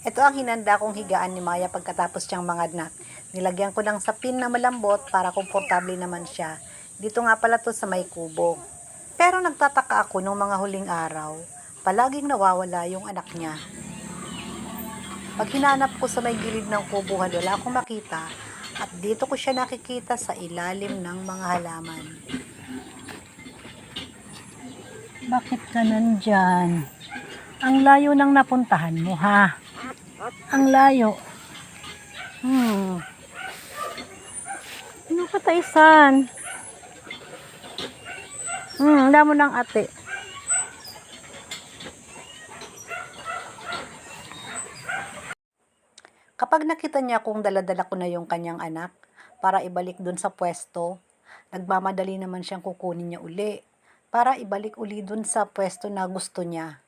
Ito ang hinanda kong higaan ni Maya pagkatapos niyang manganak. Nilagyan ko ng sapin na malambot para komportable naman siya. Dito nga pala to sa may kubo. Pero nagtataka ako nung mga huling araw, palaging nawawala yung anak niya. Pag hinanap ko sa may gilid ng kubo, wala akong makita at dito ko siya nakikita sa ilalim ng mga halaman. Bakit ka nandyan? Ang layo ng napuntahan mo, ha? Ang layo. Ano ka taisan? Ang damo ng ate. Kapag nakita niya kung daladala ko na yung kanyang anak para ibalik dun sa pwesto, nagmamadali naman siyang kukunin niya uli para ibalik uli dun sa pwesto na gusto niya.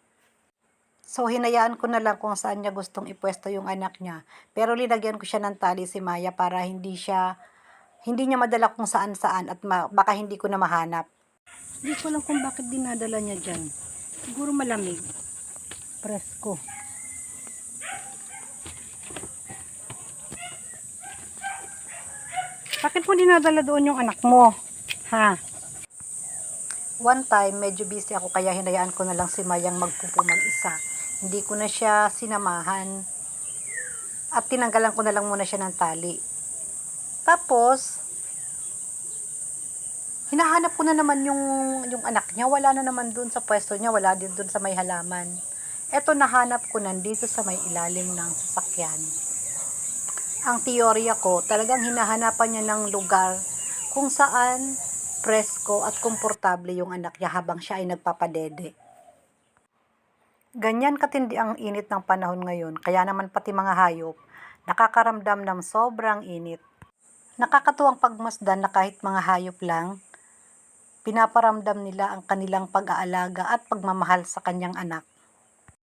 So, hinayaan ko na lang kung saan niya gustong ipwesto yung anak niya. Pero linagyan ko siya ng tali si Maya para hindi niya madala kung saan-saan at baka hindi ko na mahanap. Hindi ko alam kung bakit dinadala niya dyan. Siguro malamig. Presko. Bakit mo dinadala doon yung anak mo? Ha? One time, medyo busy ako kaya hinayaan ko na lang si Mayang magpupo mag-isa. Hindi ko na siya sinamahan at tinanggalan ko na lang muna siya ng tali. Tapos, hinahanap ko na naman yung anak niya. Wala na naman dun sa pwesto niya. Wala din dun sa may halaman. Eto, nahanap ko nandito sa may ilalim ng sasakyan. Ang teorya ko, talagang hinahanapan niya ng lugar kung saan presko at komportable yung anak niya habang siya ay nagpapadede. Ganyan katindi ang init ng panahon ngayon, kaya naman pati mga hayop nakakaramdam ng sobrang init. Nakakatuwang pagmasdan na kahit mga hayop lang, pinaparamdam nila ang kanilang pag-aalaga at pagmamahal sa kanyang anak.